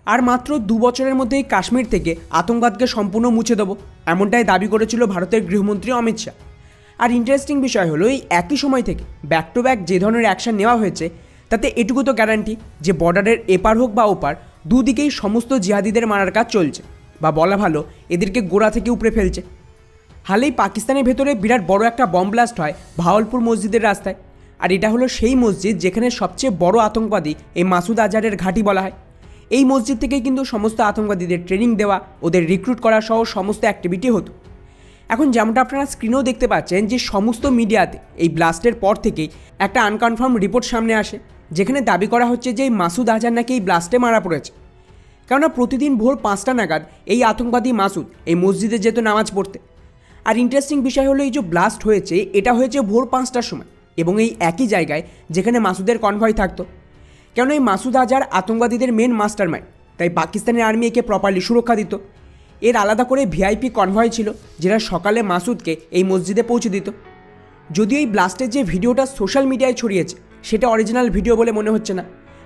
আর মাত্র 2 বছরের মধ্যেই কাশ্মীর থেকে আতঙ্কবাদকে সম্পূর্ণ মুছে দেবো, এমনটাই দাবি করেছিল ভারতের গৃহমন্ত্রী অমিত শাহ। আর ইন্টারেস্টিং বিষয় হলো এই একই সময় থেকে ব্যাক টু ব্যাক যে ধরনের অ্যাকশন নেওয়া হয়েছে তাতে এটুকু তো গ্যারান্টি যে বর্ডারের এপার হোক বা ওপার দুদিকেই সমস্ত জিহাদিদের মারার কাজ চলছে, বা বলা ভালো এদেরকে গোড়া থেকে উপড়ে ফেলছে। হালেই পাকিস্তানের ভেতরে বিরাট বড় একটা বম ব্লাস্ট হয় ভাওয়ালপুর মসজিদের রাস্তায়। আর এটা হলো সেই মসজিদ যেখানে সবচেয়ে বড় আতঙ্কবাদী এই মাসুদ আজহারের ঘাঁটি বলা হয়। এই মসজিদ থেকেই কিন্তু সমস্ত আতঙ্কবাদীদের ট্রেনিং দেওয়া, ওদের রিক্রুট করা সহ সমস্ত অ্যাক্টিভিটি হতো। এখন যেমনটা আপনারা স্ক্রিনেও দেখতে পাচ্ছেন যে সমস্ত মিডিয়াতে এই ব্লাস্টের পর থেকেই একটা আনকনফার্ম রিপোর্ট সামনে আসে, যেখানে দাবি করা হচ্ছে যে এই মাসুদ আজহার নাকি এই ব্লাস্টে মারা পড়েছে। কেননা প্রতিদিন ভোর 5টা নাগাদ এই আতঙ্কবাদী মাসুদ এই মসজিদে যেত নামাজ পড়তে। আর ইন্টারেস্টিং বিষয় হলো এই যে ব্লাস্ট হয়েছে এটা হয়েছে ভোর 5টার সময় এবং এই একই জায়গায় যেখানে মাসুদের কনভয় থাকতো। কেন এই মাসুদ আজহার আতঙ্কবাদীদের মেন মাস্টার মাইন্ড, তাই পাকিস্তানের আর্মি একে প্রপারলি সুরক্ষা দিত। এর আলাদা করে ভিআইপি কনভয় ছিল যেটা সকালে মাসুদকে এই মসজিদে পৌঁছে দিত। যদিও এই ব্লাস্টের যে ভিডিওটা সোশ্যাল মিডিয়ায় ছড়িয়েছে সেটা অরিজিনাল ভিডিও বলে মনে হচ্ছে না,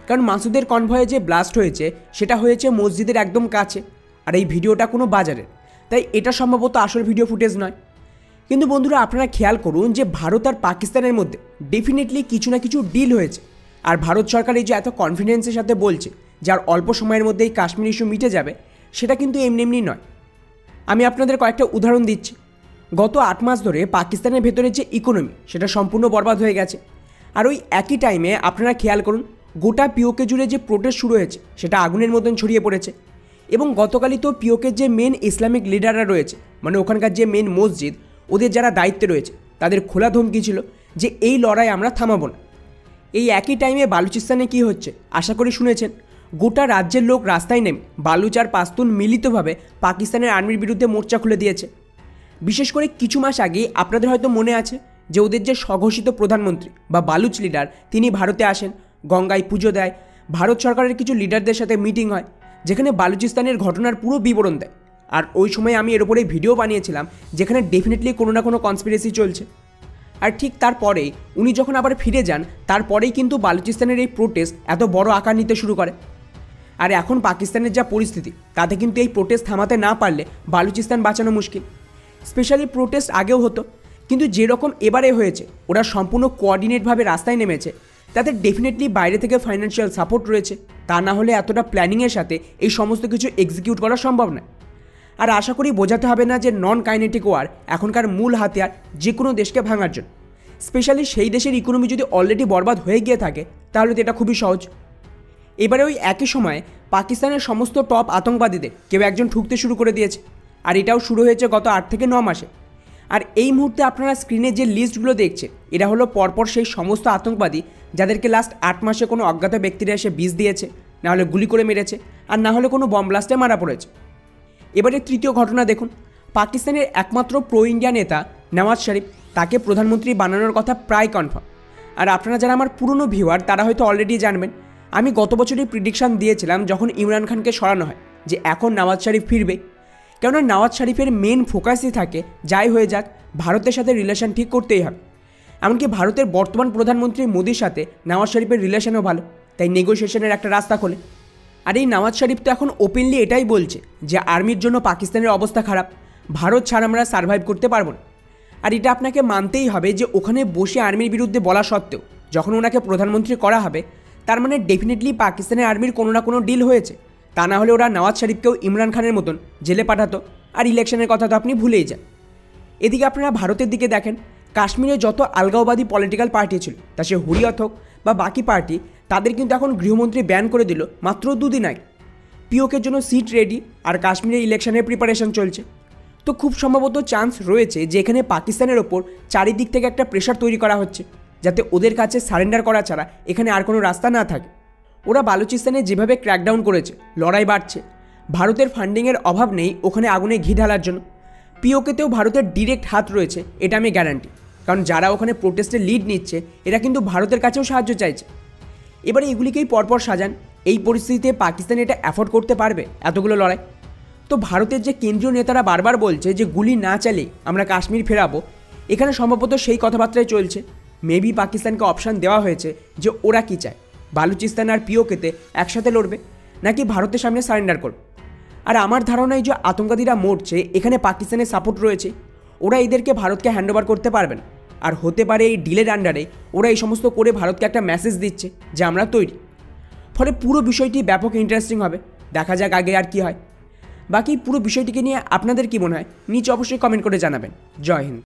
কারণ মাসুদের কনভয়ে যে ব্লাস্ট হয়েছে সেটা হয়েছে মসজিদের একদম কাছে, আর এই ভিডিওটা কোনো বাজারের, তাই এটা সম্ভবত আসল ভিডিও ফুটেজ নয়। কিন্তু বন্ধুরা আপনারা খেয়াল করুন যে ভারত আর পাকিস্তানের মধ্যে ডেফিনেটলি কিছু না কিছু ডিল হয়েছে। আর ভারত সরকার এই যে এত কনফিডেন্সের সাথে বলছে যে আর অল্প সময়ের মধ্যেই কাশ্মীর ইস্যু মিটে যাবে, সেটা কিন্তু এমনি এমনি নয়। আমি আপনাদের কয়েকটা উদাহরণ দিচ্ছি। গত 8 মাস ধরে পাকিস্তানের ভেতরে যে ইকোনমি সেটা সম্পূর্ণ বরবাদ হয়ে গেছে। আর ওই একই টাইমে আপনারা খেয়াল করুন গোটা পিওকে জুড়ে যে প্রোটেস্ট শুরু হয়েছে সেটা আগুনের মতন ছড়িয়ে পড়েছে। এবং গতকালই তো পিওকের যে মেন ইসলামিক লিডাররা রয়েছে, মানে ওখানকার যে মেন মসজিদ, ওদের যারা দায়িত্বে রয়েছে তাদের খোলা ধমকি ছিল যে এই লড়াই আমরা থামাবো না। এই একই টাইমে বালুচিস্তানে কি হচ্ছে আশা করি শুনেছেন। গোটা রাজ্যের লোক রাস্তায় নেমে বালুচ আর পাস্তুন মিলিতভাবে পাকিস্তানের আর্মির বিরুদ্ধে মোর্চা খুলে দিয়েছে। বিশেষ করে কিছু মাস আগে আপনাদের হয়তো মনে আছে যে ওদের যে স্বঘোষিত প্রধানমন্ত্রী বা বালুচ লিডার তিনি ভারতে আসেন, গঙ্গায় পুজো দেয়, ভারত সরকারের কিছু লিডারদের সাথে মিটিং হয় যেখানে বালুচিস্তানের ঘটনার পুরো বিবরণ দেয়। আর ওই সময় আমি এর উপরে ভিডিও বানিয়েছিলাম যেখানে ডেফিনেটলি কোনো না কোনো কনস্পিরেসি চলছে। আর ঠিক তারপরেই উনি যখন আবার ফিরে যান তারপরেই কিন্তু বালুচিস্তানের এই প্রোটেস্ট এত বড় আকার নিতে শুরু করে। আর এখন পাকিস্তানের যা পরিস্থিতি তাতে কিন্তু এই প্রোটেস্ট থামাতে না পারলে বালুচিস্তান বাঁচানো মুশকিল। স্পেশালি প্রোটেস্ট আগেও হতো, কিন্তু যেরকম এবারে হয়েছে ওরা সম্পূর্ণ কোঅর্ডিনেটভাবে রাস্তায় নেমেছে, তাতে ডেফিনেটলি বাইরে থেকে ফাইন্যান্সিয়াল সাপোর্ট রয়েছে। তা না হলে এতটা প্ল্যানিংয়ের সাথে এই সমস্ত কিছু এক্সিকিউট করা সম্ভব নয়। আর আশা করি বোঝাতে হবে না যে নন কাইনেটিক ওয়ার এখনকার মূল হাতিয়ার যে কোনো দেশকে ভাঙার জন্য। স্পেশালি সেই দেশের ইকোনমি যদি অলরেডি বরবাদ হয়ে গিয়ে থাকে তাহলে তো এটা খুবই সহজ। এবারে ওই একই সময়ে পাকিস্তানের সমস্ত টপ আতঙ্কবাদীদের কেউ একজন ঠুকতে শুরু করে দিয়েছে, আর এটাও শুরু হয়েছে গত 8 থেকে 9 মাসে। আর এই মুহূর্তে আপনারা স্ক্রিনে যে লিস্টগুলো দেখছেন এরা হলো পরপর সেই সমস্ত আতঙ্কবাদী যাদেরকে লাস্ট 8 মাসে কোনো অজ্ঞাত ব্যক্তিরা এসে বিষ দিয়েছে, না হলে গুলি করে মেরেছে, আর না হলে কোনো বম ব্লাস্টে মারা পড়েছে। এবারে তৃতীয় ঘটনা দেখুন। পাকিস্তানের একমাত্র প্রো ইন্ডিয়া নেতা নওয়াজ শরীফ, তাকে প্রধানমন্ত্রী বানানোর কথা প্রায় কনফার্ম। আর আপনারা যারা আমার পুরনো ভিউয়ার তারা হয়তো অলরেডি জানবেন আমি গত বছরই প্রিডিকশান দিয়েছিলাম যখন ইমরান খানকে সরানো হয় যে এখন নওয়াজ শরীফ ফিরবে। কেননা নওয়াজ শরীফের মেন ফোকাসই থাকে যাই হয়ে যাক ভারতের সাথে রিলেশন ঠিক করতেই হবে। এমনকি ভারতের বর্তমান প্রধানমন্ত্রী মোদির সাথে নওয়াজ শরীফের রিলেশনও ভালো, তাই নেগোসিয়েশনের একটা রাস্তা খোলে। আর এই নওয়াজ শরীফ তো এখন ওপেনলি এটাই বলছে যে আর্মির জন্য পাকিস্তানের অবস্থা খারাপ, ভারত ছাড়া আমরা সার্ভাইভ করতে পারবো না। আর এটা আপনাকে মানতেই হবে যে ওখানে বসে আর্মির বিরুদ্ধে বলা সত্ত্বেও যখন ওনাকে প্রধানমন্ত্রী করা হবে তার মানে ডেফিনেটলি পাকিস্তানের আর্মির কোনো না কোনো ডিল হয়েছে। তা না হলে ওরা নওয়াজ শরীফকেও ইমরান খানের মতন জেলে পাঠাতো, আর ইলেকশনের কথা তো আপনি ভুলেই যান। এদিকে আপনারা ভারতের দিকে দেখেন, কাশ্মীরে যত আলগাওবাদী পলিটিক্যাল পার্টি ছিল তা সে হুরিয়ত হোক বা বাকি পার্টি, তাদের কিন্তু এখন গৃহমন্ত্রী ব্যান করে দিল মাত্র 2 দিন আগে। পিওকের জন্য সিট রেডি আর কাশ্মীরে ইলেকশনের প্রিপারেশন চলছে। তো খুব সম্ভবত চান্স রয়েছে যে এখানে পাকিস্তানের ওপর চারিদিক থেকে একটা প্রেশার তৈরি করা হচ্ছে যাতে ওদের কাছে সারেন্ডার করা ছাড়া এখানে আর কোনো রাস্তা না থাকে। ওরা বালুচিস্তানে যেভাবে ক্র্যাকডাউন করেছে, লড়াই বাড়ছে, ভারতের ফান্ডিংয়ের অভাব নেই ওখানে আগুনে ঘি ঢালার জন্য। পিওকেতেও ভারতের ডিরেক্ট হাত রয়েছে, এটা আমি গ্যারান্টি, কারণ যারা ওখানে প্রোটেস্টের লিড নিচ্ছে এরা কিন্তু ভারতের কাছেও সাহায্য চাইছে। এবারে এগুলিকেই পরপর সাজান, এই পরিস্থিতিতে পাকিস্তান এটা অ্যাফোর্ড করতে পারবে এতগুলো লড়াই? তো ভারতের যে কেন্দ্রীয় নেতারা বারবার বলছে যে গুলি না চালিয়ে আমরা কাশ্মীর ফেরাবো, এখানে সম্ভবত সেই কথাবার্তাই চলছে। মেবি পাকিস্তানকে অপশান দেওয়া হয়েছে যে ওরা কী চায়, বালুচিস্তান আর পিওকেতে একসাথে লড়বে, নাকি ভারতের সামনে সারেন্ডার করবে। আর আমার ধারণা এই যে আতঙ্কবাদীরা মরছে, এখানে পাকিস্তানের সাপোর্ট রয়েছে, ওরা এদেরকে ভারতকে হ্যান্ডওভার করতে পারবে না। আর হতে পারে এই ডিলের আন্ডারে ওরা এই সমস্ত করে ভারতকে একটা মেসেজ দিচ্ছে যে আমরা তৈরি। ফলে পুরো বিষয়টি ব্যাপক ইন্টারেস্টিং হবে, দেখা যাক আগে আর কি হয়। বাকি পুরো বিষয়টিকে নিয়ে আপনাদের কী মনে হয় নিচে অবশ্যই কমেন্ট করে জানাবেন। জয় হিন্দ।